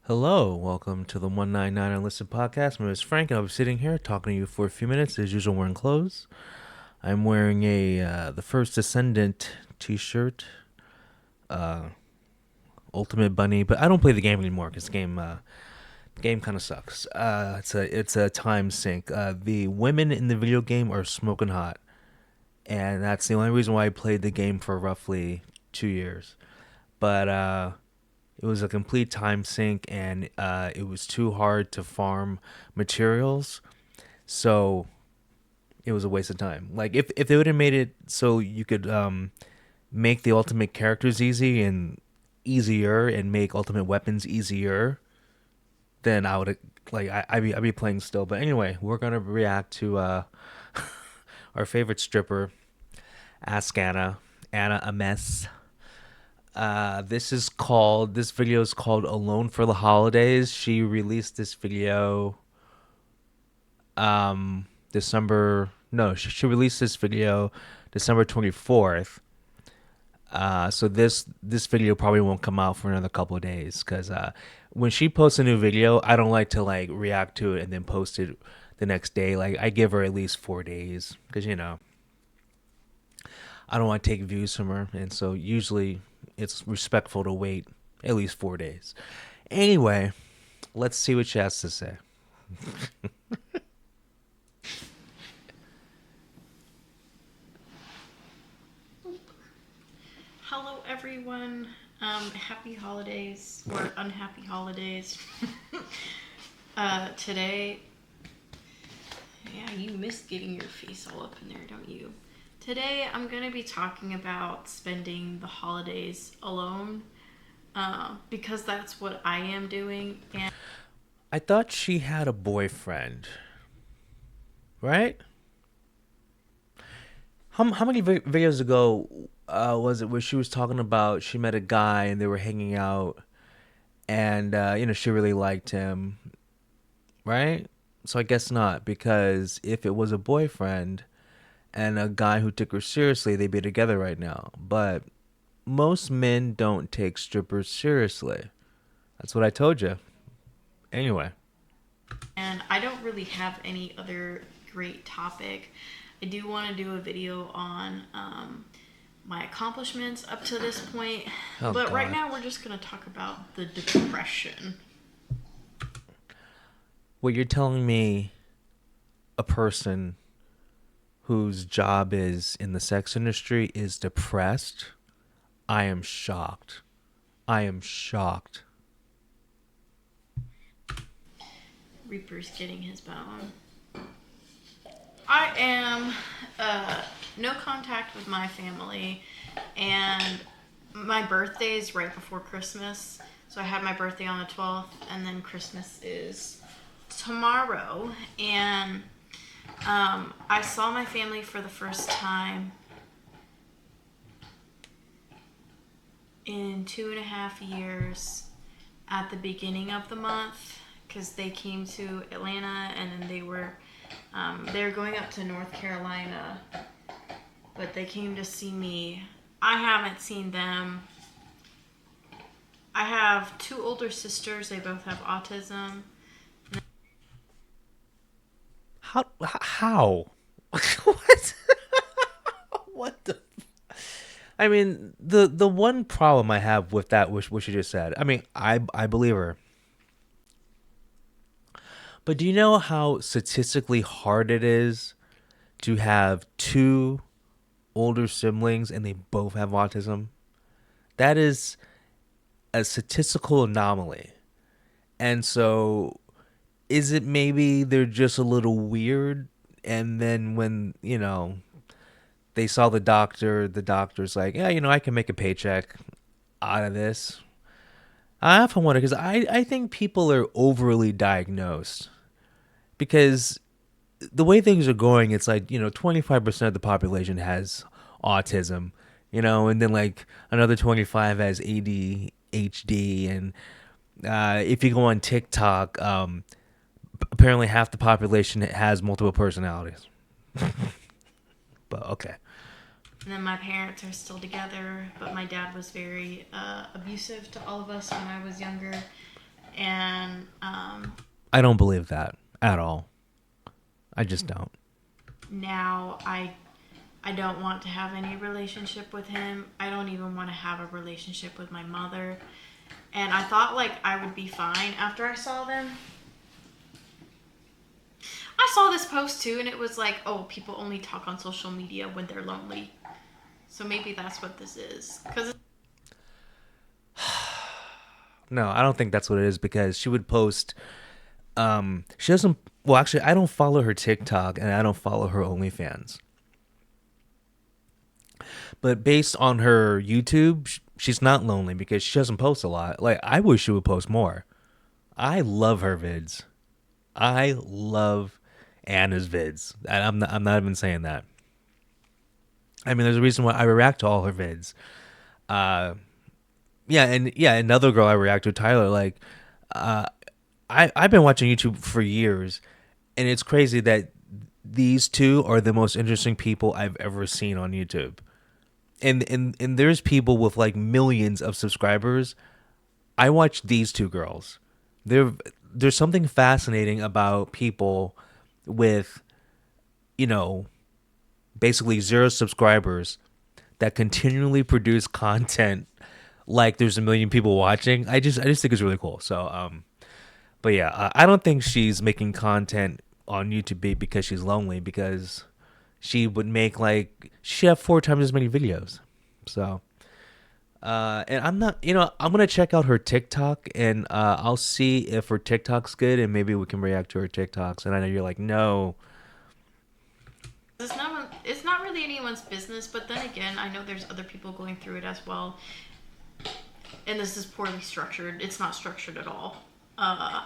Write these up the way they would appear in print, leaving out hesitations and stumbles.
Hello, welcome to the 199 Unlisted podcast. My name is Frank, and I'll be sitting here talking to you for a few minutes. As usual, wearing clothes. I'm wearing a the First Descendant T-shirt, uh, Ultimate Bunny, but I don't play the game anymore because the game kind of sucks. It's a time sink. The women in the video game are smoking hot, and that's the only reason why I played the game for roughly 2 years. But it was a complete time sink, and it was too hard to farm materials, so it was a waste of time. Like if they would have made it so you could make the ultimate characters easier and make ultimate weapons easier, then I would I'd be playing still. But anyway, we're gonna react to our favorite stripper, Ask Anna a mess. This video is called Alone for the Holidays. She released this video December no, she released this video December 24th. So this video probably won't come out for another couple of days cuz when she posts a new video, I don't like to like react to it and then post it the next day. Like I give her at least 4 days cuz I don't want to take views from her, and so usually it's respectful to wait at least 4 days. Anyway, let's see what she has to say. Hello, everyone. Happy holidays or unhappy holidays. Today, yeah, you miss getting your face all up in there, don't you? Today, I'm going to be talking about spending the holidays alone because that's what I am doing. And I thought she had a boyfriend, right? How many videos ago was it where she was talking about she met a guy and they were hanging out, and she really liked him, right? So I guess not, because if it was a boyfriend and a guy who took her seriously, they'd be together right now. But most men don't take strippers seriously. That's what I told you. Anyway, I don't really have any other great topic. I do want to do a video on my accomplishments up to this point. oh But right god, now, we're just going to talk about the depression. what you're telling me, a person whose job is in the sex industry is depressed? I am shocked. I am shocked. Reaper's getting his bone. I am no contact with my family, and my birthday is right before Christmas. So I had my birthday on the 12th, and then Christmas is tomorrow. And I saw my family for the first time in 2.5 years at the beginning of the month because they came to Atlanta and then they were going up to North Carolina, but they came to see me. I haven't seen them. I have two older sisters. They both have autism. How? What? What the? I mean, the one problem I have with that, which what you just said. I mean, I believe her, but do you know how statistically hard it is to have two older siblings and they both have autism? That is a statistical anomaly. And so, is it maybe they're just a little weird? And then when, they saw the doctor's like, yeah, I can make a paycheck out of this. I often wonder because I think people are overly diagnosed because the way things are going, it's like, 25% of the population has autism, and then like another 25 has ADHD. And if you go on TikTok, apparently half the population has multiple personalities. But okay. And then my parents are still together, but my dad was very abusive to all of us when I was younger. And I don't believe that at all. I just don't. now I don't want to have any relationship with him. I don't even want to have a relationship with my mother. And I thought like I would be fine after I saw them. I saw this post too, and it was like, oh, people only talk on social media when they're lonely. So maybe that's what this is. Because No, I don't think that's what it is because she would post. She doesn't. Well, actually, I don't follow her TikTok and I don't follow her OnlyFans. But based on her YouTube, she's not lonely because she doesn't post a lot. Like I wish she would post more. I love her vids. I love Anna's vids. And I'm not even saying that. I mean, there's a reason why I react to all her vids. Uh, yeah, another girl I react to, Tyler. Like, uh, I've been watching YouTube for years, and it's crazy that these two are the most interesting people I've ever seen on YouTube. And there's people with like millions of subscribers. I watch these two girls. There there's something fascinating about people with, you know, basically zero subscribers that continually produce content like there's a million people watching. I just think it's really cool. So but yeah, I don't think she's making content on YouTube because she's lonely because she would make like she have 4 times as many videos. So and I'm not, I'm gonna check out her TikTok and I'll see if her TikTok's good and maybe we can react to her TikToks. And I know you're like, no, it's not really anyone's business. But then again, I know there's other people going through it as well. And this is poorly structured. It's not structured at all. Uh,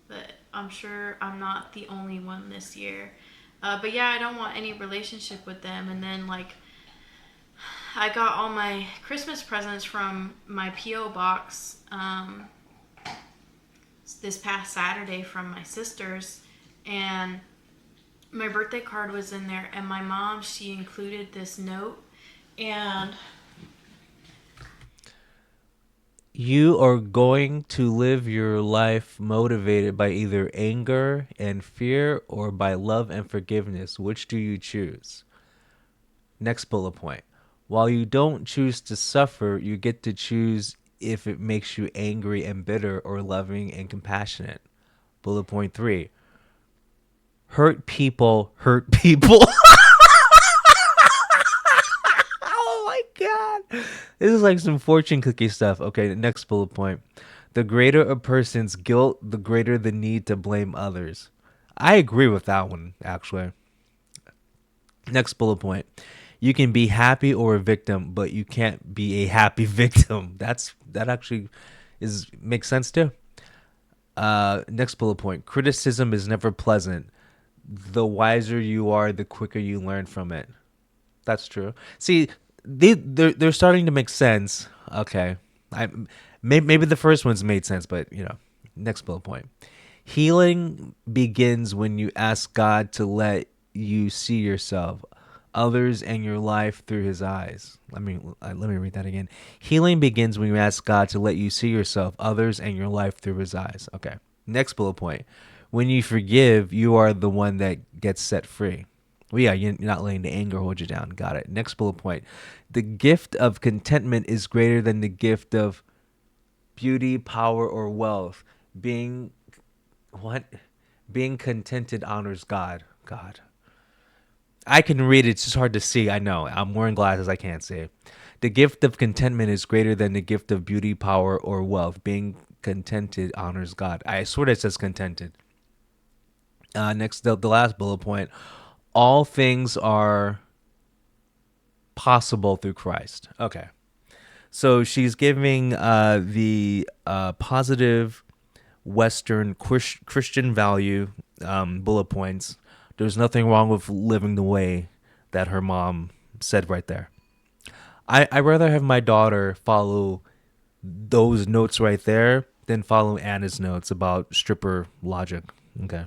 but I'm sure I'm not the only one this year. But yeah, I don't want any relationship with them. And then like I got all my Christmas presents from my PO box this past Saturday from my sisters, and my birthday card was in there. And my mom, she included this note, and you are going to live your life motivated by either anger and fear or by love and forgiveness. Which do you choose? Next bullet point. While you don't choose to suffer, you get to choose if it makes you angry and bitter or loving and compassionate. Bullet point 3. Hurt people hurt people. Oh my god. This is like some fortune cookie stuff. Okay, the next bullet point. The greater a person's guilt, the greater the need to blame others. I agree with that one, actually. Next bullet point. You can be happy or a victim, but you can't be a happy victim. That actually is makes sense too. Next bullet point. Criticism is never pleasant. The wiser you are, the quicker you learn from it. That's true. See, they're starting to make sense. Okay, I maybe the first one's made sense, but next bullet point. Healing begins when you ask God to let you see yourself, others, and your life through His eyes. Let me read that again. Healing begins when you ask God to let you see yourself, others, and your life through His eyes. Okay. Next bullet point. When you forgive, you are the one that gets set free. Well, yeah, you're not letting the anger hold you down. Got it. Next bullet point. The gift of contentment is greater than the gift of beauty, power, or wealth. Being what? Being contented honors God. God. I can read it. It's just hard to see. I know. I'm wearing glasses. I can't see. The gift of contentment is greater than the gift of beauty, power, or wealth. Being contented honors God. I swear it says contented. Next, the last bullet point. All things are possible through Christ. Okay. So she's giving the positive Western Christian value bullet points. There's nothing wrong with living the way that her mom said right there. I rather have my daughter follow those notes right there than follow Anna's notes about stripper logic. Okay.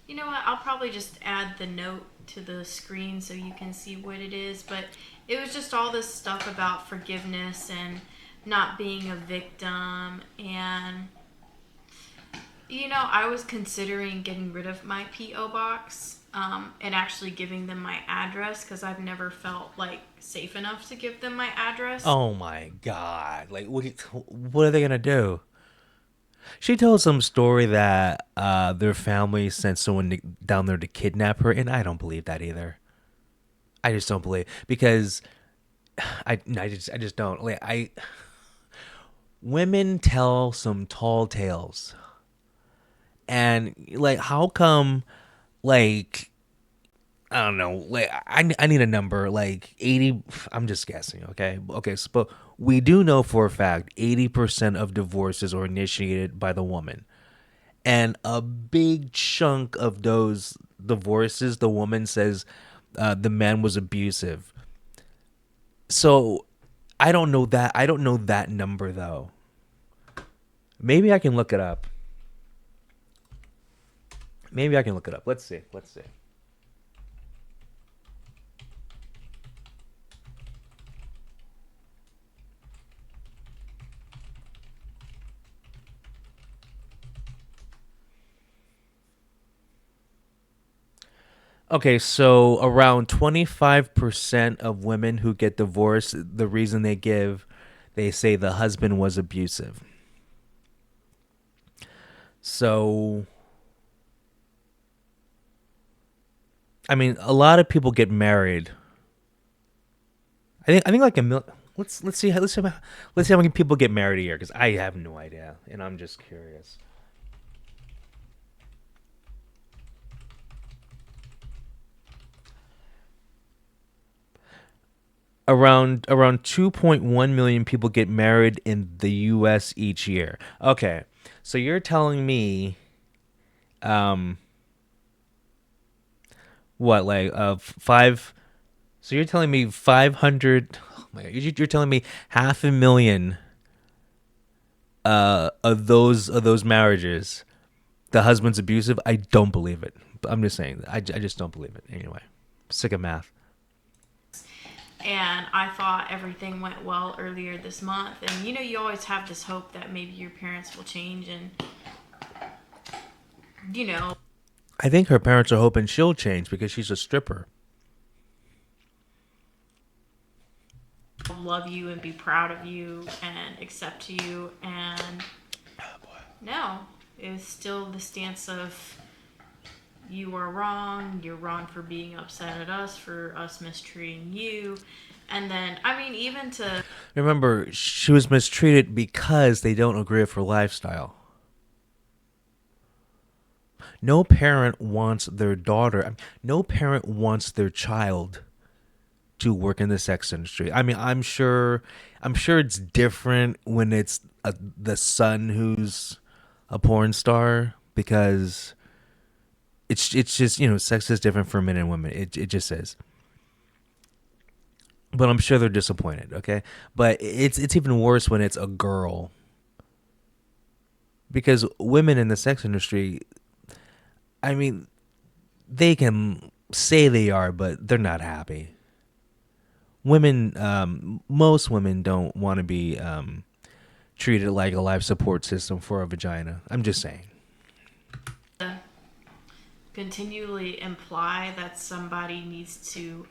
you know what? I'll probably just add the note to the screen so you can see what it is. But it was just all this stuff about forgiveness and not being a victim. And, I was considering getting rid of my P.O. box, and actually giving them my address because I've never felt like safe enough to give them my address. Oh my god! Like, what are they gonna do? She told some story that their family sent someone down there to kidnap her, and I don't believe that either. I just don't believe because I just don't like I. Women tell some tall tales, and like, how come, like, I don't know, like, I need a number like 80. I'm just guessing, okay, so, but we do know for a fact 80% of divorces are initiated by the woman, and a big chunk of those divorces, the woman says the man was abusive. So I don't know that number though. Maybe I can look it up. Maybe I can look it up. Let's see. Let's see. Okay, so around 25% of women who get divorced, the reason they give, they say the husband was abusive. So, I mean, a lot of people get married. I think like a mil. Let's see how many people get married a year because I have no idea and I'm just curious. Around 2.1 million people get married in the U.S. each year. Okay, so you're telling me, um, what like five? So you're telling me 500? Oh my God, you're telling me 500,000 of those marriages, the husband's abusive? I don't believe it. I'm just saying. I just don't believe it. Anyway, sick of math. And I thought everything went well earlier this month. And you always have this hope that maybe your parents will change and, you know, I think her parents are hoping she'll change because she's a stripper. love you and be proud of you and accept you. And no, it's still the stance of you are wrong. You're wrong for being upset at us, for us mistreating you. And then, I mean, even to Remember, she was mistreated because they don't agree with her lifestyle. No parent wants their daughter, no parent wants their child to work in the sex industry. I mean, I'm sure it's different when it's the son who's a porn star because it's just, sex is different for men and women. It just is. But I'm sure they're disappointed, okay? But it's even worse when it's a girl. Because women in the sex industry, I mean, they can say they are, but they're not happy. Women, most women don't want to be treated like a life support system for a vagina. I'm just saying. continually imply that somebody needs to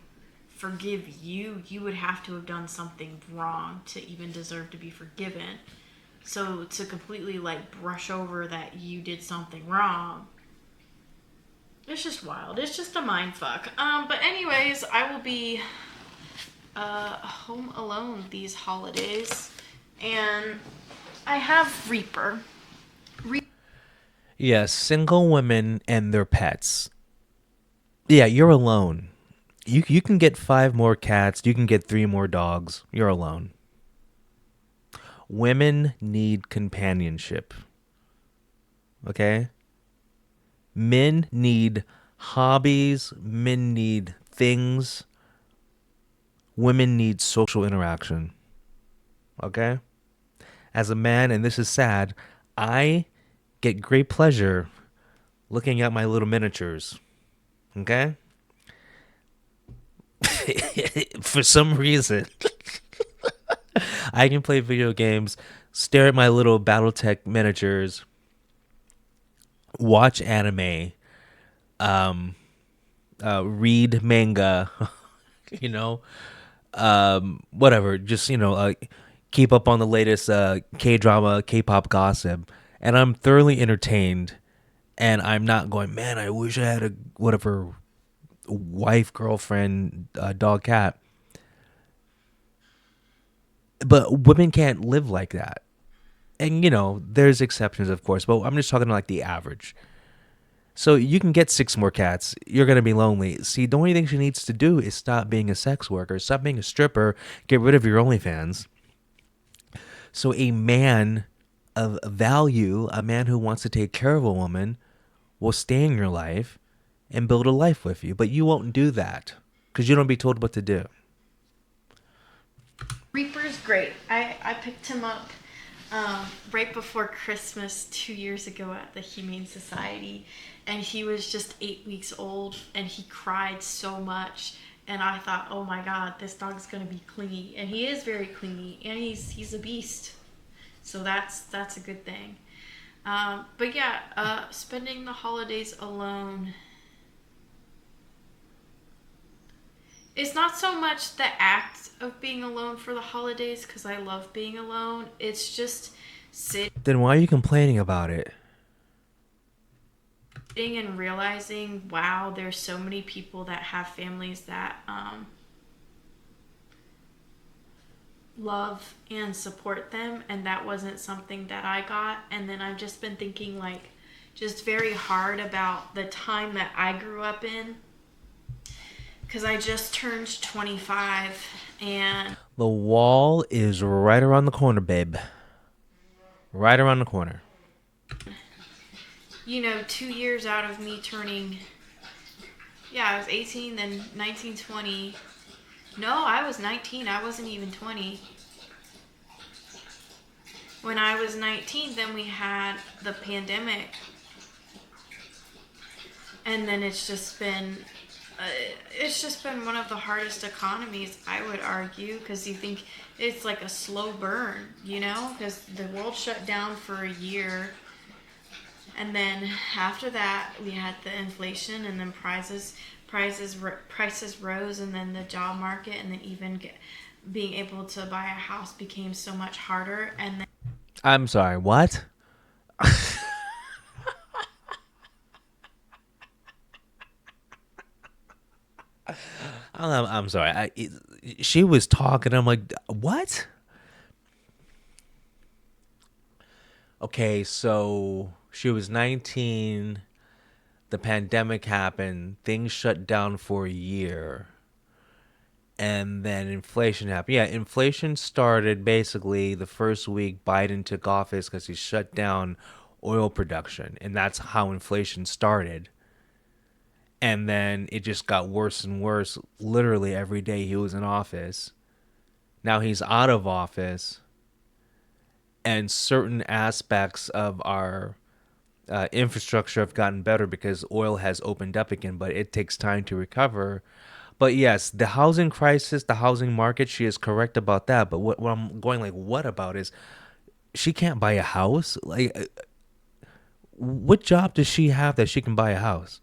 forgive you, you would have to have done something wrong to even deserve to be forgiven. So to completely like brush over that you did something wrong, it's just wild. It's just a mind fuck. But anyways, I will be home alone these holidays, and I have Reaper. Yes, single women and their pets. Yeah, you're alone. You can get 5 more cats. You can get 3 more dogs. You're alone. Women need companionship. Okay? Men need hobbies. Men need things. Women need social interaction. Okay? As a man, and this is sad, I get great pleasure looking at my little miniatures. Okay? For some reason, I can play video games, stare at my little BattleTech miniatures, watch anime, um, read manga, you know, whatever. Just keep up on the latest K drama, K-pop gossip, and I'm thoroughly entertained. And I'm not going, man. I wish I had a whatever wife, girlfriend, dog, cat. But women can't live like that. And there's exceptions, of course, but I'm just talking like the average. So you can get 6 more cats. You're gonna be lonely. See, the only thing she needs to do is stop being a sex worker, stop being a stripper, get rid of your OnlyFans. So a man of value, a man who wants to take care of a woman, will stay in your life and build a life with you. But you won't do that because you don't be told what to do. Reaper's great. I picked him up right before Christmas 2 years ago at the Humane Society, and he was just 8 weeks old, and he cried so much. And I thought, oh my God, this dog's gonna be clingy, and he is very clingy, and he's a beast. So that's a good thing. But yeah, spending the holidays alone. It's not so much the act of being alone for the holidays, because I love being alone. It's just sitting Then why are you complaining about it? and realizing, wow, there's so many people that have families that love and support them, and that wasn't something that I got. And then I've just been thinking, like, just very hard about the time that I grew up in, because I just turned 25, and The wall is right around the corner, babe. Right around the corner. 2 years out of me turning, yeah, I was 18, then 19, 20. No, I was 19. I wasn't even 20. When I was 19, then we had the pandemic. And then it's just been one of the hardest economies, I would argue, because you think it's like a slow burn, because the world shut down for a year. And then after that, we had the inflation, and then prices rose, and then the job market, and then even being able to buy a house became so much harder. And then I'm sorry, what? I'm sorry. She was talking. I'm like, what? Okay, so she was 19. The pandemic happened. Things shut down for a year. And then inflation happened. Yeah, inflation started basically the first week Biden took office because he shut down oil production. And that's how inflation started. And then it just got worse and worse literally every day he was in office. Now he's out of office, and certain aspects of our infrastructure have gotten better because oil has opened up again, but it takes time to recover. But yes, the housing crisis, the housing market, she is correct about that. But what I'm going like, what about is she can't buy a house? Like, what job does she have that she can buy a house?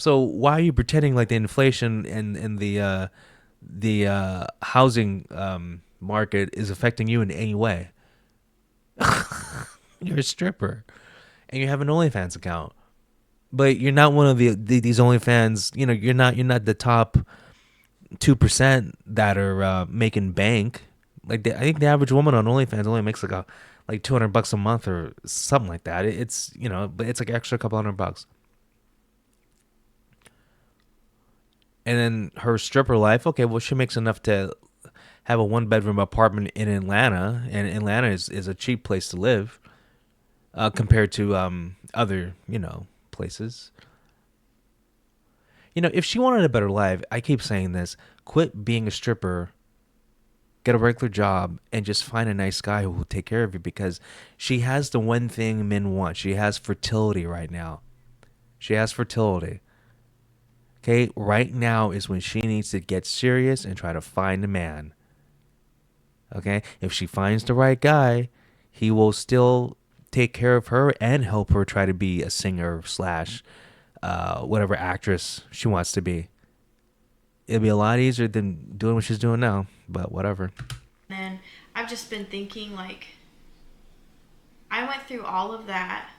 So why are you pretending like the inflation and the housing market is affecting you in any way? You're a stripper, and you have an OnlyFans account, but you're not one of these OnlyFans. You're not the top 2% that are making bank. I think the average woman on OnlyFans only makes like $200 a month or something like that. It's but it's like extra couple $100. And then her stripper life, okay, well, she makes enough to have a 1 bedroom apartment in Atlanta, and Atlanta is a cheap place to live compared to other places. If she wanted a better life, I keep saying this: quit being a stripper, get a regular job, and just find a nice guy who will take care of you, because she has the one thing men want. She has fertility right now. She has fertility. Okay, right now is when she needs to get serious and try to find a man. Okay? If she finds the right guy, he will still take care of her and help her try to be a singer slash whatever actress she wants to be. It'll be a lot easier than doing what she's doing now, but whatever. And I've just been thinking, like, I went through all of that.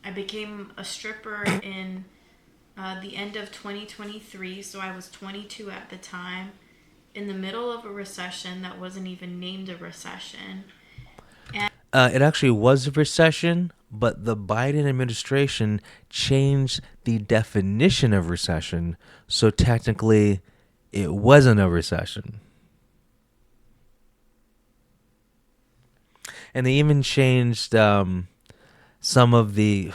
I became a stripper in the end of 2023, so I was 22 at the time, in the middle of a recession that wasn't even named a recession. And It actually was a recession, but the Biden administration changed the definition of recession, so technically it wasn't a recession. And they even changed some of the.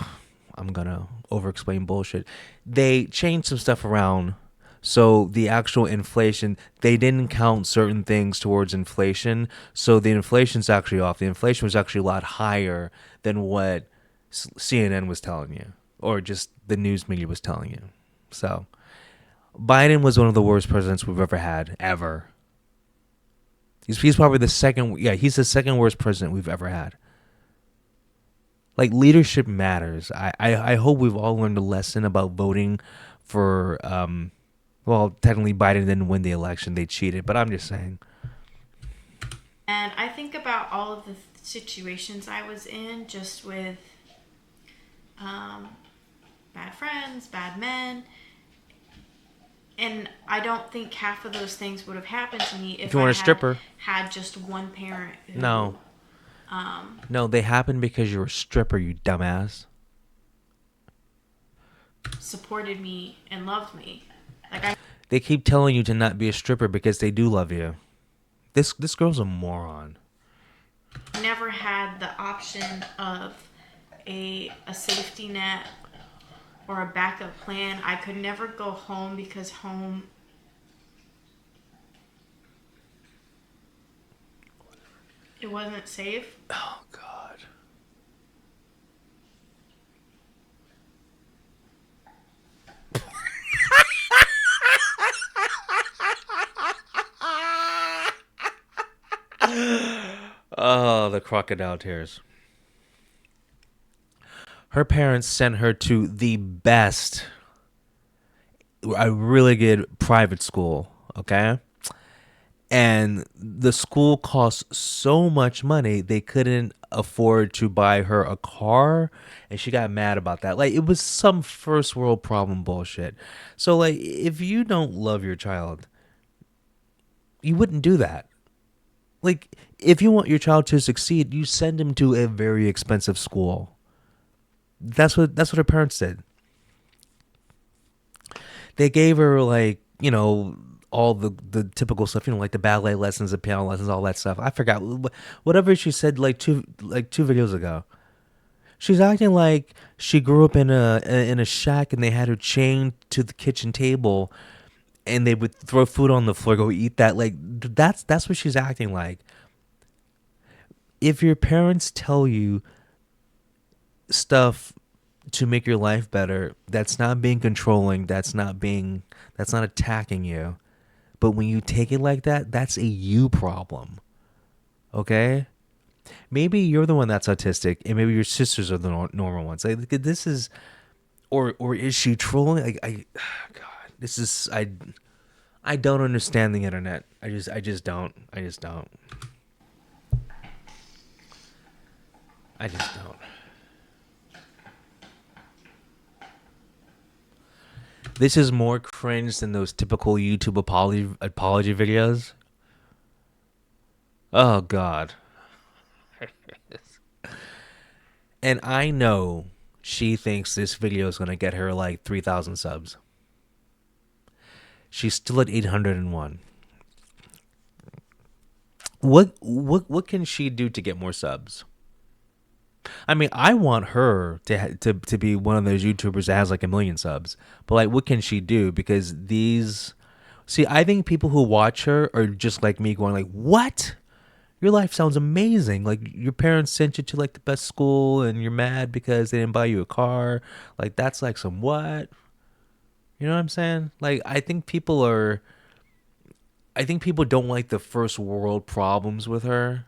I'm gonna over explain bullshit. They changed some stuff around. So the actual inflation, they didn't count certain things towards inflation. So the inflation's actually off. The inflation was actually a lot higher than what CNN was telling you, or just the news media was telling you. So Biden was one of the worst presidents we've ever had, ever. He's probably the second. Yeah, he's the second worst president we've ever had. Like, leadership matters. I hope we've all learned a lesson about voting for well, technically Biden didn't win the election, they cheated, but I'm just saying. I think about all of the situations I was in, just with um, bad friends, bad men, and I don't think half of those things would have happened to me If if you I want a had stripper, had just one parent who no. No, they happened because you're a stripper, you dumbass. supported me and loved me. Like, I They keep telling you to not be a stripper because they do love you. This girl's a moron. never had the option of a safety net or a backup plan. I could never go home because home it wasn't safe. Oh God. Oh, the crocodile tears. Her parents sent her to the best, a really good private school, okay? And the school cost so much money they couldn't afford to buy her a car, and she got mad about that. Like, it was some first world problem bullshit. So like, if you don't love your child, you wouldn't do that. Like, if you want your child to succeed, you send him to a very expensive school. That's what her parents did. They gave her, like, all the typical stuff, like the ballet lessons, the piano lessons, all that stuff. I forgot whatever she said like two videos ago. She's acting like she grew up in a shack and they had her chained to the kitchen table and they would throw food on the floor, go eat that. Like, that's what she's acting like. If your parents tell you stuff to make your life better, that's not being controlling, that's not attacking you. But when you take it like that, that's a you problem. Okay? Maybe you're the one that's autistic and maybe your sisters are the normal ones. Like, this is, or is she trolling? Like, God, this is, I don't understand the internet. I just don't. I just don't. This is more cringe than those typical YouTube apology videos. Oh God. And I know she thinks this video is gonna get her like 3,000 subs. She's still at 801. What can she do to get more subs? I mean, I want her to be one of those YouTubers that has like a million subs. But like, what can she do? Because these, see, I think people who watch her are just like me, going like, "What? Your life sounds amazing. Like, your parents sent you to like the best school, and you're mad because they didn't buy you a car. Like, that's like some what? You know what I'm saying? Like, I think people are I think people don't like the first world problems with her.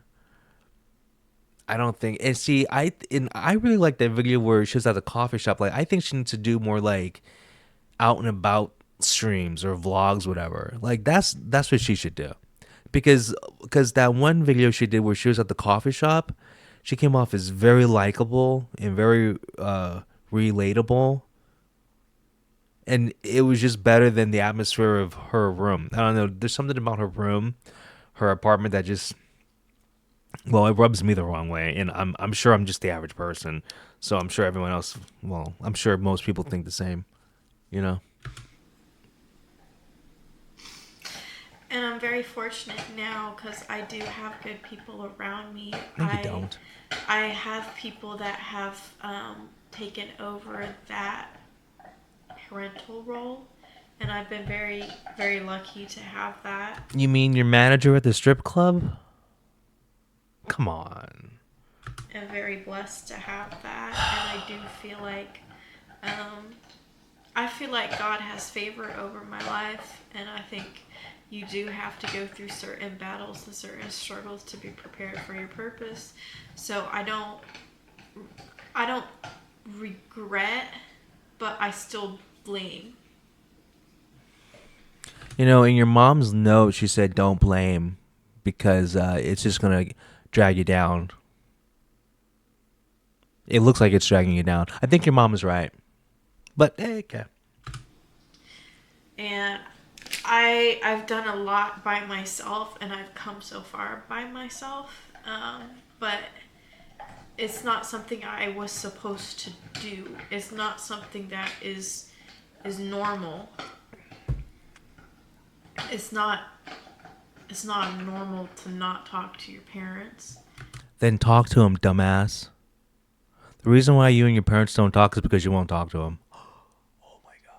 I don't think. And see, I really like that video where she was at the coffee shop. Like, I think she needs to do more like out and about streams or vlogs, whatever. Like, that's what she should do, because that one video she did where she was at the coffee shop, she came off as very likable and very relatable, and it was just better than the atmosphere of her room. I don't know. There's something about her room, her apartment that just, well, it rubs me the wrong way, and I'm sure I'm just the average person, so I'm sure everyone else. Well, I'm sure most people think the same. You know. And I'm very fortunate now because I do have good people around me. No, you don't. I have people that have taken over that parental role, and I've been very, very lucky to have that. You mean your manager at the strip club? Come on. I'm very blessed to have that, and I do feel like God has favor over my life, and I think you do have to go through certain battles and certain struggles to be prepared for your purpose. So I don't regret, but I still blame. You know, in your mom's note, she said don't blame because it's just going to drag you down. It looks like it's dragging you down. I think your mom is right. But, hey, okay. And I've done a lot by myself, and I've come so far by myself. But it's not something I was supposed to do. It's not something that is normal. It's not normal to not talk to your parents. Then talk to him, dumbass. The reason why you and your parents don't talk is because you won't talk to him. Oh my God.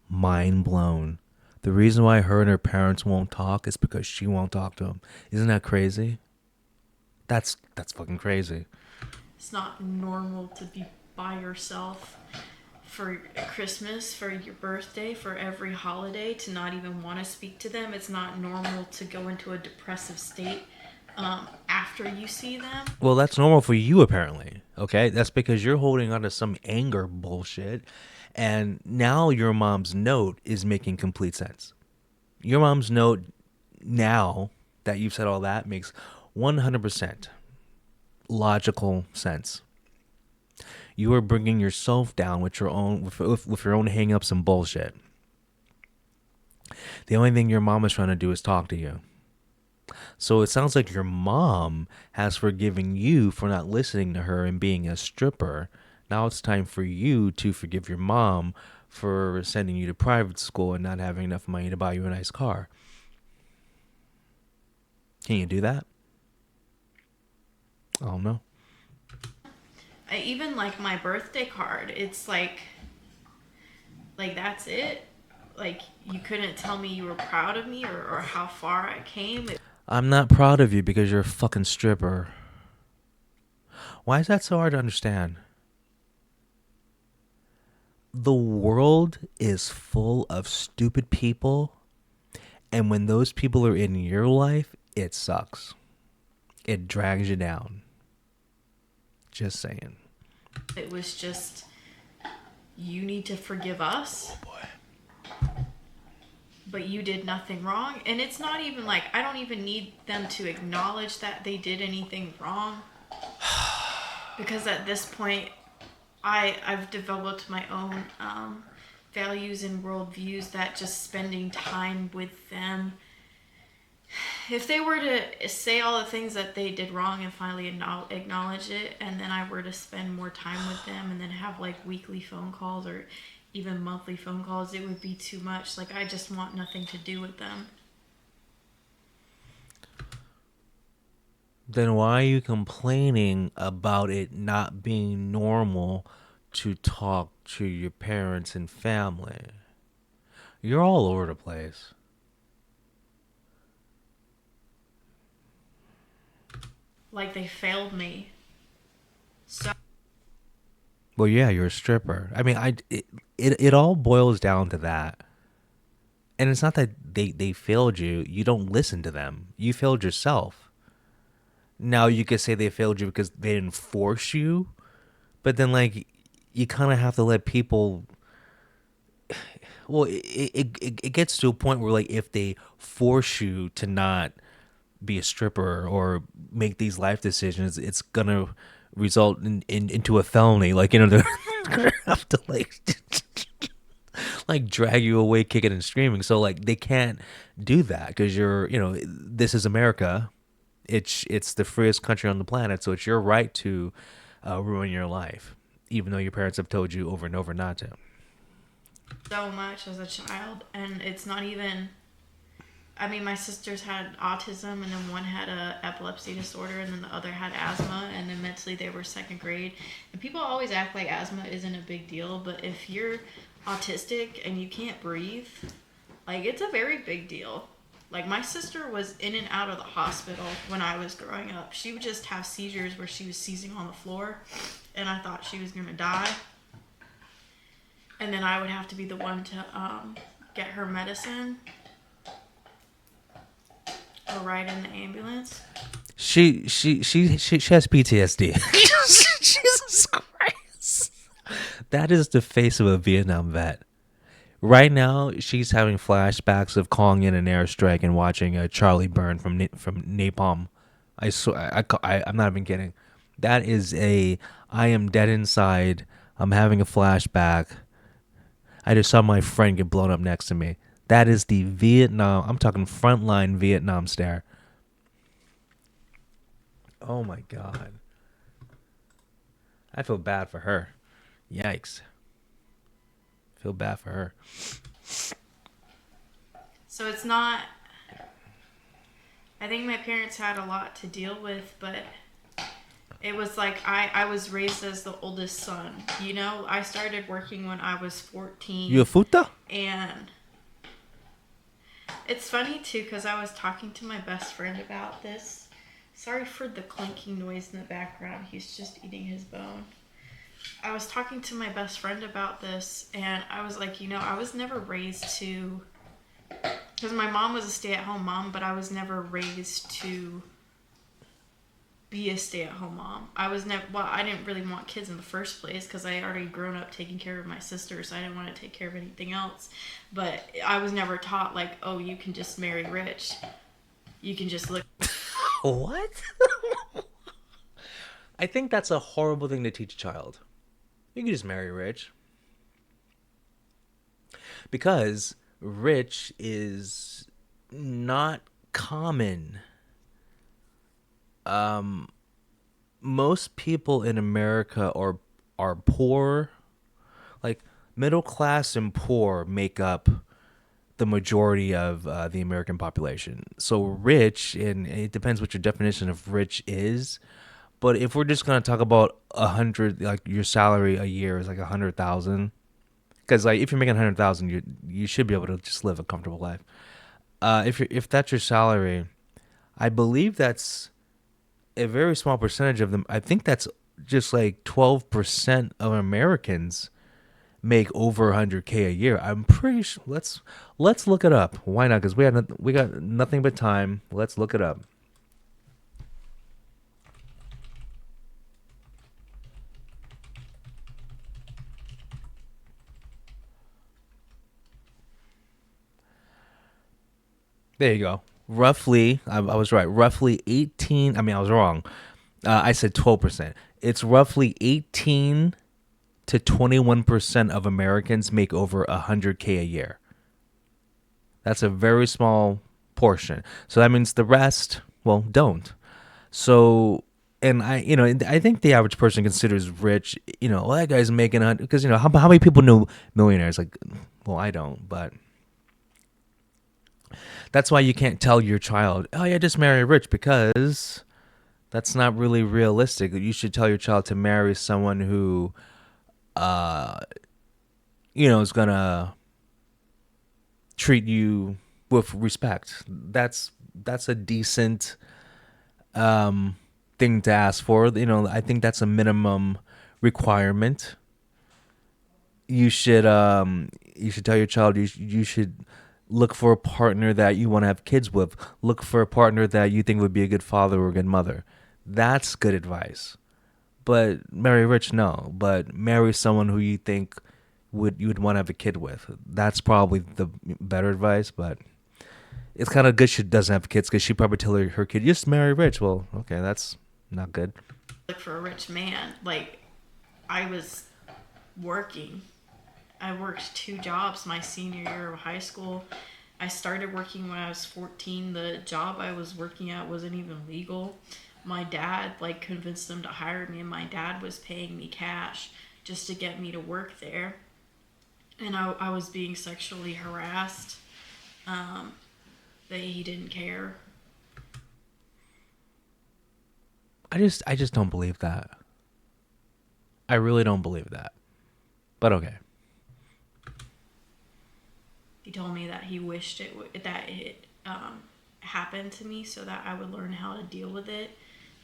Mind blown. The reason why her and her parents won't talk is because she won't talk to him. Isn't that crazy? That's fucking crazy. It's not normal to be by yourself for Christmas, for your birthday, for every holiday, to not even want to speak to them. It's not normal to go into a depressive state after you see them. Well, that's normal for you, apparently. Okay? That's because you're holding on to some anger bullshit. And now your mom's note is making complete sense. Your mom's note, now that you've said all that, makes 100% logical sense. You are bringing yourself down with your own with your own hang-ups and bullshit. The only thing your mom is trying to do is talk to you. So it sounds like your mom has forgiven you for not listening to her and being a stripper. Now it's time for you to forgive your mom for sending you to private school and not having enough money to buy you a nice car. Can you do that? I don't know. Even like my birthday card, it's like that's it. Like, you couldn't tell me you were proud of me or how far I came. I'm not proud of you because you're a fucking stripper. Why is that so hard to understand? The world is full of stupid people, and when those people are in your life, it sucks. It drags you down. Just saying. It was just, you need to forgive us. Oh boy. But you did nothing wrong. And it's not even like, I don't even need them to acknowledge that they did anything wrong. Because at this point, I've developed my own values and worldviews that just spending time with them, if they were to say all the things that they did wrong and finally acknowledge it, and then I were to spend more time with them and then have like weekly phone calls or even monthly phone calls, it would be too much. Like, I just want nothing to do with them. Then why are you complaining about it not being normal to talk to your parents and family? You're all over the place. Like, they failed me. So Well, yeah, you're a stripper. I mean, it all boils down to that. And it's not that they failed you. You don't listen to them. You failed yourself. Now you could say they failed you because they didn't force you, but then like you kind of have to let people. Well, it gets to a point where like if they force you to not be a stripper or make these life decisions, it's gonna result into a felony. Like they're gonna have to like drag you away kicking and screaming. So like they can't do that because this is America. It's the freest country on the planet, so it's your right to ruin your life, even though your parents have told you over and over not to. So much as a child, and it's not even. I mean, my sisters had autism, and then one had a epilepsy disorder, and then the other had asthma, and then mentally they were second grade. And people always act like asthma isn't a big deal, but if you're autistic and you can't breathe, like it's a very big deal. Like my sister was in and out of the hospital when I was growing up. She would just have seizures where she was seizing on the floor, and I thought she was gonna die. And then I would have to be the one to get her medicine or ride in the ambulance. She has PTSD. Jesus Christ. That is the face of a Vietnam vet. Right now, she's having flashbacks of calling in an airstrike and watching Charlie burn from Napalm. I swear, I'm not even kidding. That is I am dead inside. I'm having a flashback. I just saw my friend get blown up next to me. That is the Vietnam. I'm talking frontline Vietnam stare. Oh my God. I feel bad for her. Yikes. Feel bad for her. So it's not. I think my parents had a lot to deal with, but it was like I was raised as the oldest son. I started working when I was 14. You a futa? And it's funny too because I was talking to my best friend about this. Sorry for the clinking noise in the background. He's just eating his bone. I was talking to my best friend about this, and I was like, I was never raised to, because my mom was a stay-at-home mom, but I was never raised to be a stay-at-home mom. I didn't really want kids in the first place because I already grown up taking care of my sister, so I didn't want to take care of anything else. But I was never taught like, oh, you can just marry rich. You can just look. What? I think that's a horrible thing to teach a child. You can just marry rich. Because rich is not common. Most people in America are poor. Like middle class and poor make up the majority of the American population. So rich, and it depends what your definition of rich is. But if we're just gonna talk about 100, like your salary a year is like 100,000, because like if you're making 100,000, you should be able to just live a comfortable life. If that's your salary, I believe that's a very small percentage of them. I think that's just like 12% of Americans make over 100K a year. I'm pretty sure. Let's look it up. Why not? Because we got nothing but time. Let's look it up. There you go. Roughly, I was right. Roughly 18. I mean, I was wrong. I said 12%. It's roughly 18 to 21% of Americans make over 100K a year. That's a very small portion. So that means the rest, well, don't. So, and I think the average person considers rich, well, that guy's making 100, because, how many people know millionaires? Like, well, I don't, but that's why you can't tell your child, oh yeah, just marry rich, because that's not really realistic. You should tell your child to marry someone who, is gonna treat you with respect. That's a decent thing to ask for. I think that's a minimum requirement. You should tell your child you should Look for a partner that you want to have kids with. Look for a partner that you think would be a good father or a good mother. That's good advice. But marry rich, no. But marry someone who you think you would want to have a kid with. That's probably the better advice. But it's kind of good she doesn't have kids because she probably tell her kid just marry rich. Well, okay, that's not good. Look for a rich man. Like, I was working. I worked 2 jobs my senior year of high school. I started working when I was 14. The job I was working at wasn't even legal. My dad like convinced them to hire me, and my dad was paying me cash just to get me to work there. And I was being sexually harassed. Um, that he didn't care. I just don't believe that. I really don't believe that. But okay. He told me that he wished it happened to me so that I would learn how to deal with it.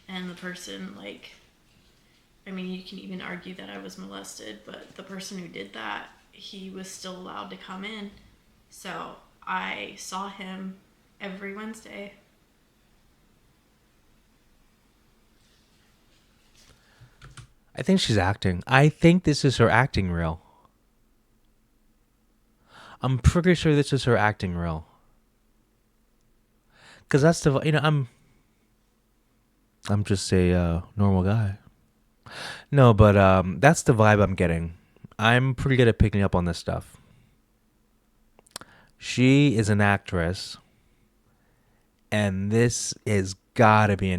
And the person, like, I mean, you can even argue that I was molested, but the person who did that, he was still allowed to come in. So I saw him every Wednesday. I think she's acting. I think this is her acting reel. I'm pretty sure this is her acting reel. Cause that's the I'm just a normal guy. No, but that's the vibe I'm getting. I'm pretty good at picking up on this stuff. She is an actress, and this is gotta be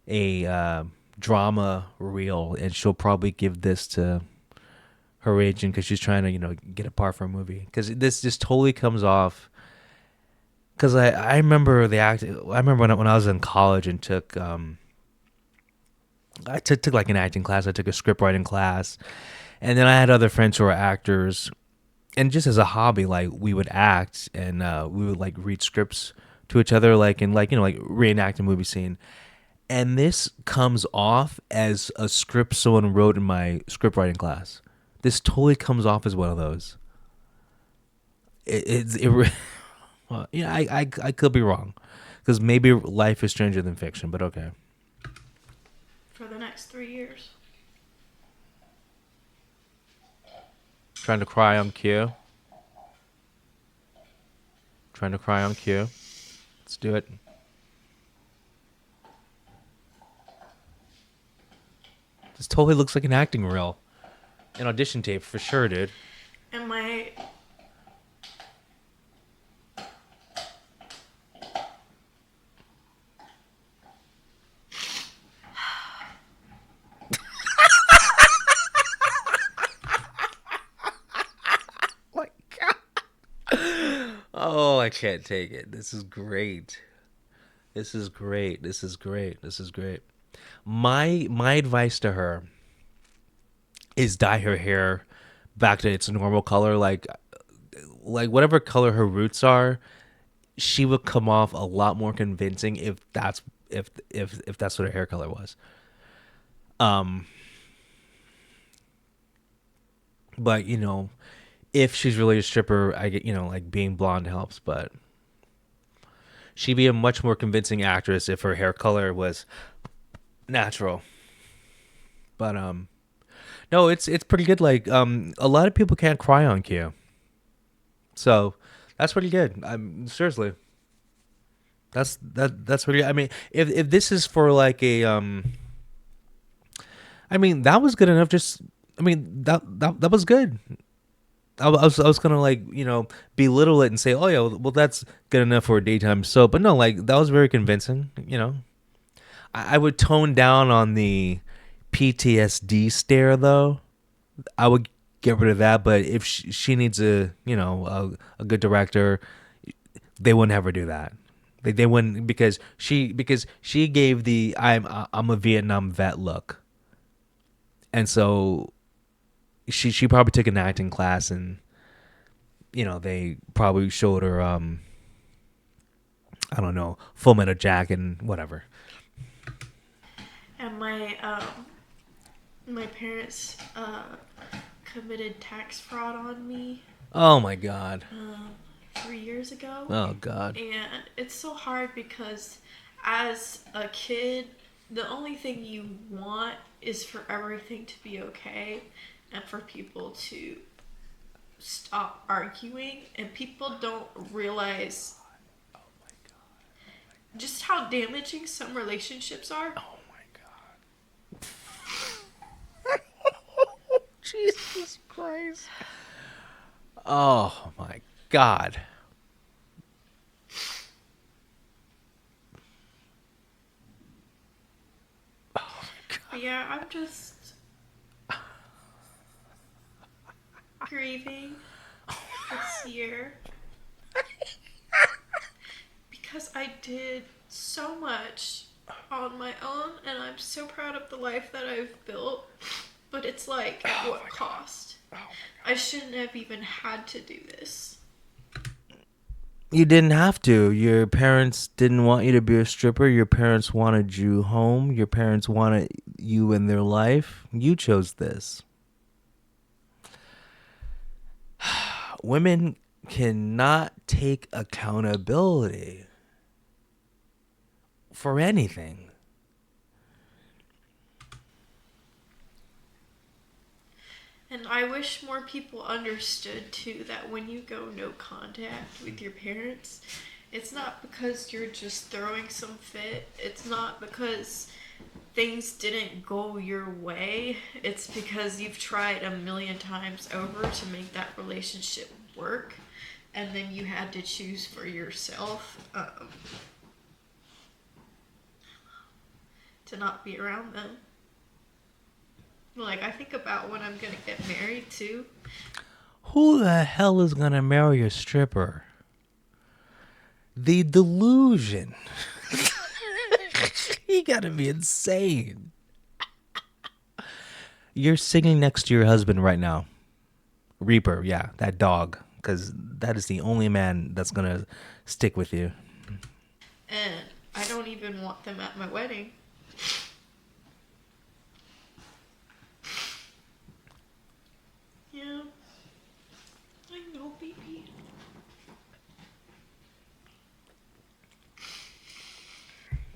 a drama reel, and she'll probably give this to her agent because she's trying to get a part for a movie. Because this just totally comes off. Because I remember the act. I remember when I was in college and I took like an acting class. I took a script writing class, and then I had other friends who were actors, and just as a hobby, like we would act and we would like read scripts to each other, like and like like reenact a movie scene. And this comes off as a script someone wrote in my script writing class. This totally comes off as one of those. It well, yeah, I could be wrong, because maybe life is stranger than fiction. But okay. For the next 3 years. Trying to cry on cue. Trying to cry on cue. Let's do it. This totally looks like an acting reel. An audition tape for sure, dude. And my My God. Oh, I can't take it. This is great. This is great. This is great. This is great. My advice to her is dye her hair back to its normal color, like whatever color her roots are. She would come off a lot more convincing if that's what her hair color was. Um, but if she's really a stripper, I get like being blonde helps, but she'd be a much more convincing actress if her hair color was natural. But no, it's pretty good. Like a lot of people can't cry on cue, so that's pretty good. Seriously, that's pretty. I mean, if this is for like a I mean that was good enough. Just I mean that was good. I was gonna like belittle it and say, oh yeah, well that's good enough for a daytime soap, but no, like that was very convincing. I would tone down on the PTSD stare though. I would get rid of that. But if she needs a good director, they wouldn't have her do that. They wouldn't, because she gave the I'm a Vietnam vet look, and so she probably took an acting class, and they probably showed her I don't know, Full Metal Jacket and whatever. and my parents committed tax fraud on me. Oh my God. 3 years ago. Oh God. And it's so hard because as a kid, the only thing you want is for everything to be okay and for people to stop arguing. And people don't realize just how damaging some relationships are. Oh my God. Jesus Christ. Oh my God. But yeah, I'm just grieving this year because I did so much on my own and I'm so proud of the life that I've built. But it's like, at what cost? I shouldn't have even had to do this. You didn't have to. Your parents didn't want you to be a stripper. Your parents wanted you home. Your parents wanted you in their life. You chose this. Women cannot take accountability for anything. And I wish more people understood too that when you go no contact with your parents, it's not because you're just throwing some fit. It's not because things didn't go your way. It's because you've tried a million times over to make that relationship work. And then you had to choose for yourself to not be around them. Like, I think about when I'm gonna get married too. Who the hell is going to marry a stripper? The delusion. You got to be insane. You're singing next to your husband right now. Reaper, yeah, that dog. Because that is the only man that's going to stick with you. And I don't even want them at my wedding. Yeah. I know, baby.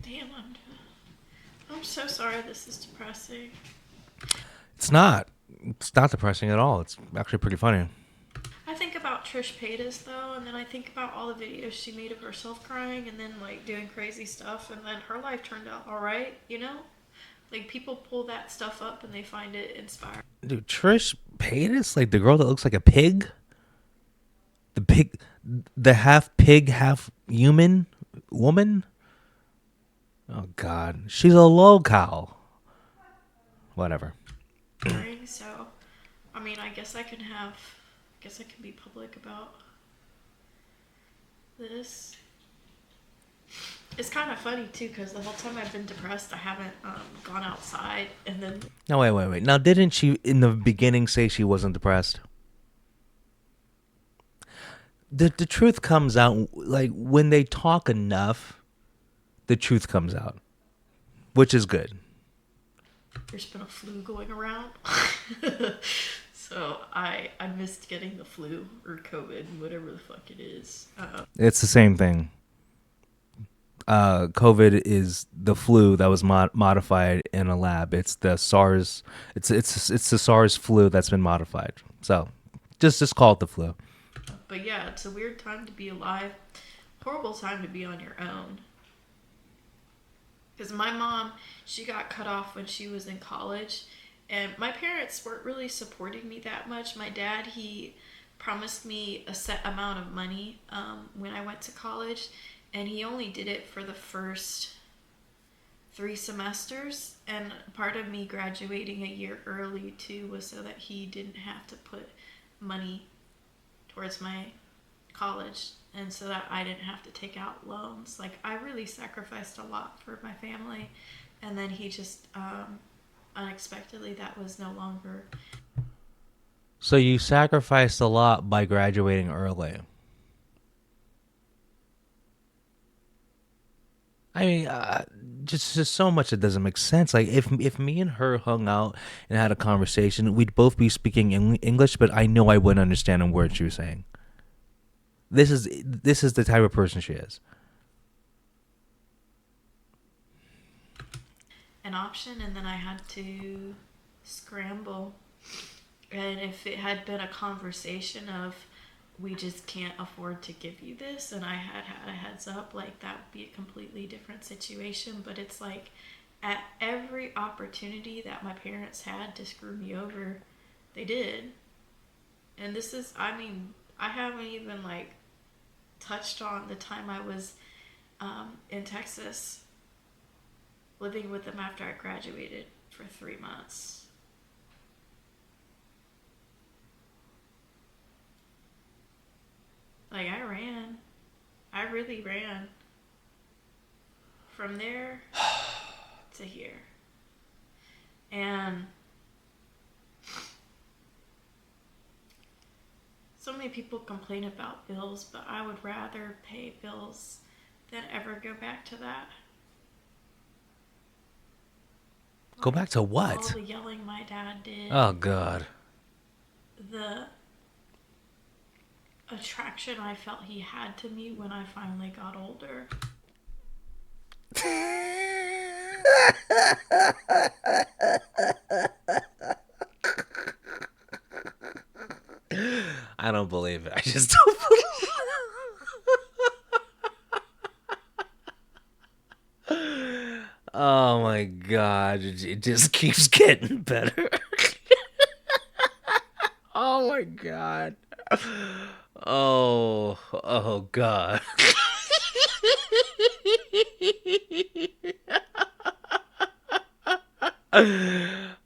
Damn, I'm so sorry this is depressing. It's not. It's not depressing at all. It's actually pretty funny. I think about Trish Paytas though, and then I think about all the videos she made of herself crying and then like doing crazy stuff, and then her life turned out alright, you know? Like people pull that stuff up and they find it inspiring. Dude, Trish Paytas? Like the girl that looks like a pig? The pig, the half pig, half human woman? Oh, God. She's a LOLcow. Whatever. So, I mean, I guess I can be public about this. It's kind of funny too, because the whole time I've been depressed, I haven't gone outside, and then No, wait. Now, didn't she in the beginning say she wasn't depressed? The truth comes out, like, when they talk enough, the truth comes out, which is good. there's been a flu going around. So I missed getting the flu or COVID, whatever the fuck it is. It's the same thing. COVID is the flu that was modified in a lab. It's the SARS. It's the SARS flu that's been modified. So, just call it the flu. But yeah, it's a weird time to be alive. Horrible time to be on your own. Because my mom, she got cut off when she was in college. And my parents weren't really supporting me that much. My dad, he promised me a set amount of money when I went to college. And he only did it for the first 3 semesters. And part of me graduating a year early, too, was so that he didn't have to put money towards my college, and so that I didn't have to take out loans. Like, I really sacrificed a lot for my family, and then he just unexpectedly, that was no longer. So you sacrificed a lot by graduating early. I mean, just so much that doesn't make sense. Like if me and her hung out and had a conversation, we'd both be speaking English, but I know I wouldn't understand a word she was saying. This is the type of person she is. An option, and then I had to scramble. And if it had been a conversation of, we just can't afford to give you this, and I had a heads up, like that would be a completely different situation. But it's like, at every opportunity that my parents had to screw me over, they did. And this is, I mean, I haven't even like touched on the time I was in Texas living with them after I graduated for 3 months. Like, I ran. I really ran. From there to here. And so many people complain about bills, but I would rather pay bills than ever go back to that. Go back to All what? the yelling my dad did, Oh God. the attraction I felt he had to me when I finally got older. I don't believe it. I just don't believe. Oh my God! It just keeps getting better. Oh my God. Oh God.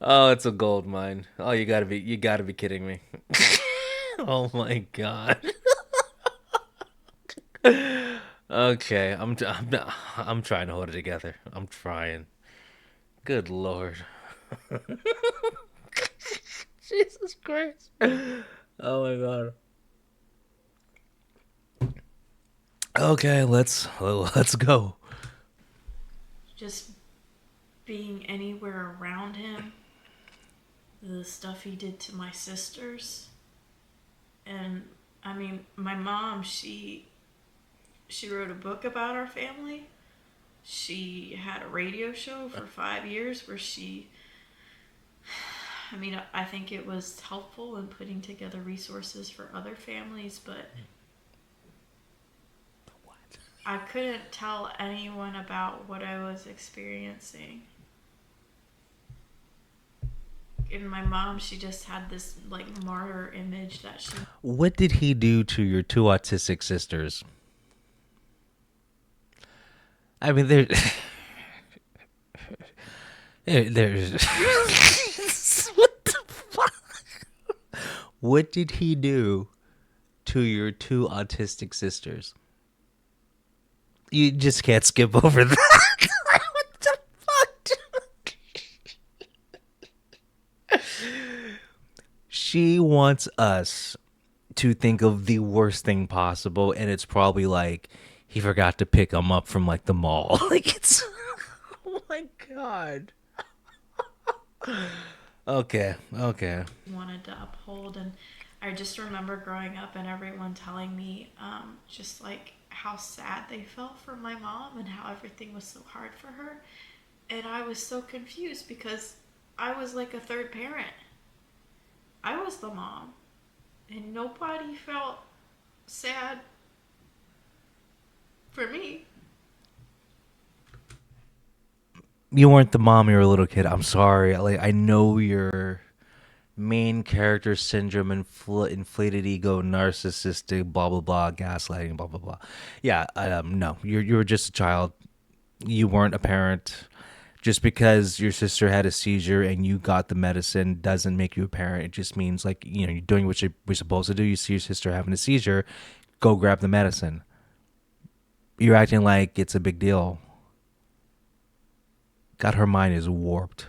Oh, it's a gold mine. Oh, you gotta be kidding me. Oh my God. Okay, I'm trying to hold it together. I'm trying. Good Lord. Jesus Christ. Oh my God. Okay, let's go. Just being anywhere around him, the stuff he did to my sisters. And I mean, my mom, she wrote a book about our family. She had a radio show for 5 years where I mean, I think it was helpful in putting together resources for other families, but I couldn't tell anyone about what I was experiencing. And my mom, she just had this like martyr image that she. What did he do to your two autistic sisters? I mean, there's what the fuck? What did he do to your two autistic sisters? You just can't skip over that. What the fuck? She wants us to think of the worst thing possible, and it's probably like he forgot to pick them up from like the mall. Like it's. Oh my God. Okay, okay. Wanted to uphold. And I just remember growing up and everyone telling me just like how sad they felt for my mom and how everything was so hard for her. And I was so confused because I was like a third parent. I was the mom, and nobody felt sad for me. You weren't the mom. You were a little kid. I'm sorry. Like I know your main character syndrome, inflated ego, narcissistic, blah blah blah, gaslighting, blah blah blah. Yeah. No, you were just a child. You weren't a parent. Just because your sister had a seizure and you got the medicine doesn't make you a parent. It just means like you're doing what you're supposed to do. You see your sister having a seizure, go grab the medicine. You're acting like it's a big deal. God, her mind is warped.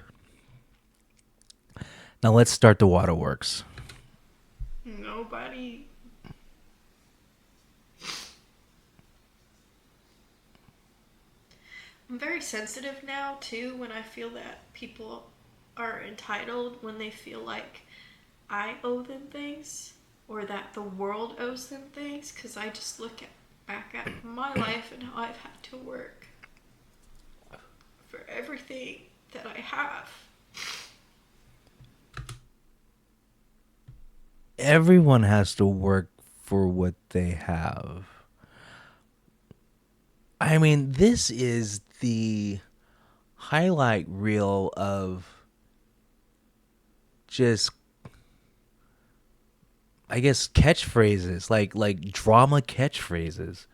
Now let's start the waterworks. Nobody. I'm very sensitive now too when I feel that people are entitled, when they feel like I owe them things or that the world owes them things, because I just look back at my life and how I've had to work for everything that I have. Everyone has to work for what they have. I mean, this is the highlight reel of just, I guess, catchphrases, like drama catchphrases.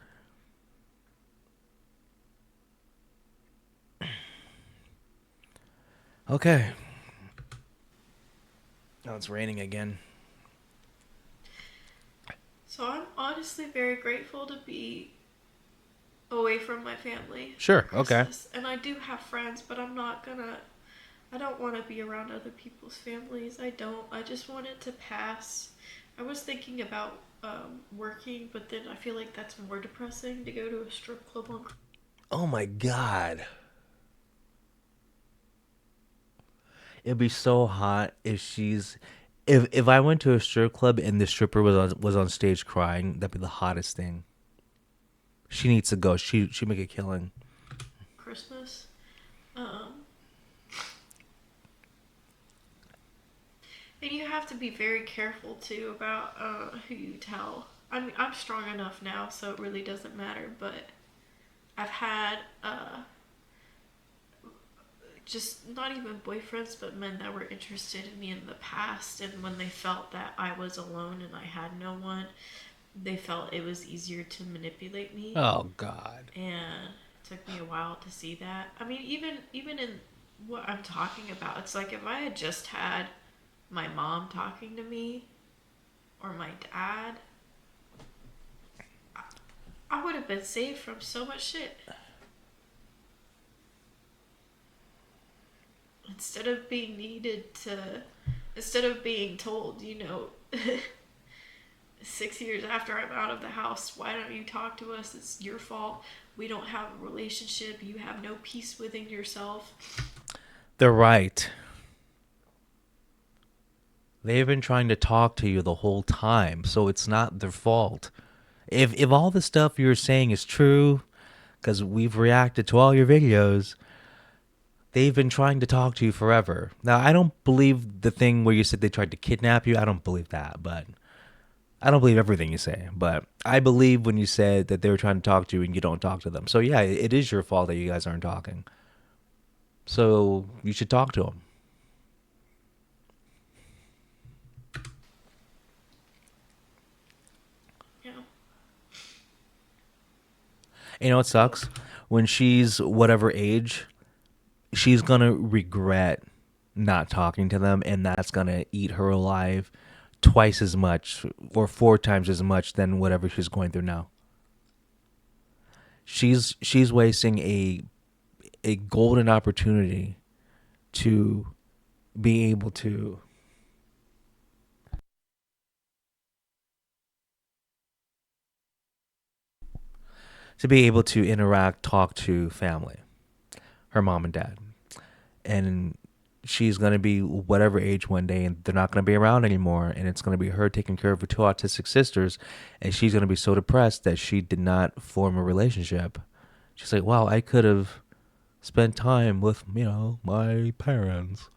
Okay. Oh, it's raining again. So I'm honestly very grateful to be away from my family for Sure. Okay. Christmas. And I do have friends, but I don't want to be around other people's families. I don't. I just want it to pass. I was thinking about working, but then I feel like that's more depressing to go to a strip club on. Oh my god. It'd be so hot if she's if I went to a strip club and the stripper was on stage crying. That'd be the hottest thing. She needs to go. She make a killing. Christmas. Um, and you have to be very careful too about who you tell. I mean, I'm strong enough now, so it really doesn't matter. But I've had just not even boyfriends, but men that were interested in me in the past. And when they felt that I was alone and I had no one, they felt it was easier to manipulate me. Oh god. And it took me a while to see that. I mean, even in what I'm talking about, it's like if I had just had my mom talking to me or my dad, I would have been saved from so much shit. Instead of being instead of being told, 6 years after I'm out of the house, why don't you talk to us? It's your fault. We don't have a relationship. You have no peace within yourself. They're right. They've been trying to talk to you the whole time, so it's not their fault. If all the stuff you're saying is true, because we've reacted to all your videos, they've been trying to talk to you forever. Now, I don't believe the thing where you said they tried to kidnap you. I don't believe that, but I don't believe everything you say. But I believe when you said that they were trying to talk to you and you don't talk to them. So yeah, it is your fault that you guys aren't talking. So you should talk to them. Yeah. You know what sucks? When she's whatever age, she's gonna regret not talking to them, and that's gonna eat her alive twice as much or four times as much than whatever she's going through now. She's wasting a golden opportunity to be able to interact, talk to family, her mom and dad. And she's going to be whatever age one day and they're not going to be around anymore, and it's going to be her taking care of her two autistic sisters, and she's going to be so depressed that she did not form a relationship. She's like, wow, I could have spent time with, my parents,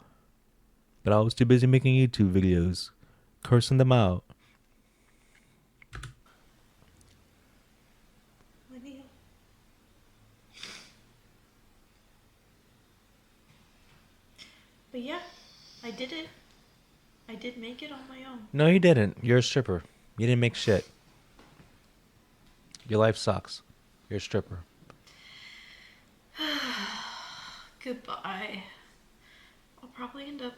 but I was too busy making YouTube videos, cursing them out. But yeah, I did it. I did make it on my own. No, you didn't. You're a stripper. You didn't make shit. Your life sucks. You're a stripper. Goodbye. I'll probably end up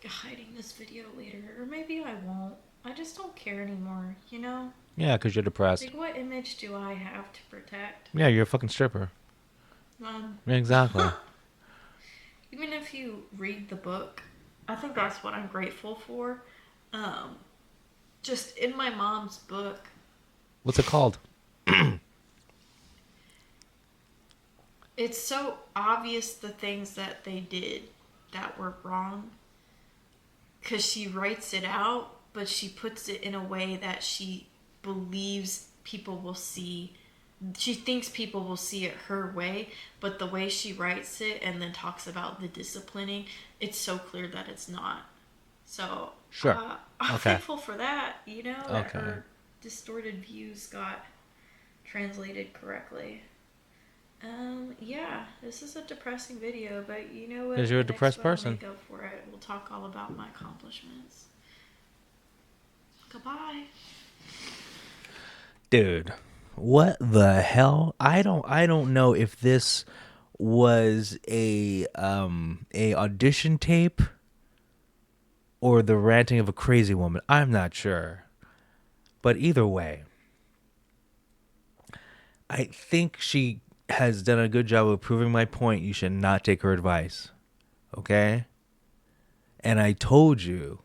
hiding this video later, or maybe I won't. I just don't care anymore, you know? Yeah, because you're depressed. Like, what image do I have to protect? Yeah, you're a fucking stripper. None. Yeah, exactly. Even if you read the book, I think that's what I'm grateful for. Just in my mom's book, What's it called? it's so obvious the things that they did that were wrong, because she writes it out but she puts it in a way that she believes people will see. She thinks people will see it her way, but the way she writes it and then talks about the disciplining, it's so clear that it's not. So Sure. I'm Okay. thankful for that, that Okay. her distorted views got translated correctly. Yeah, this is a depressing video, but you know Because what? you're a The next depressed one I'll person. make up for it. We'll talk all about my accomplishments. Goodbye. Dude, what the hell? I don't know if this was a audition tape or the ranting of a crazy woman. I'm not sure. But either way, I think she has done a good job of proving my point. You should not take her advice. Okay? And I told you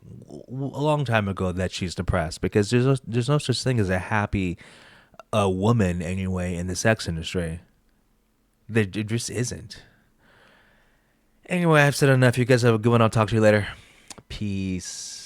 a long time ago that she's depressed because there's no such thing as a happy woman anyway in the sex industry. There just isn't. Anyway, I've said enough. You guys have a good one. I'll talk to you later. Peace.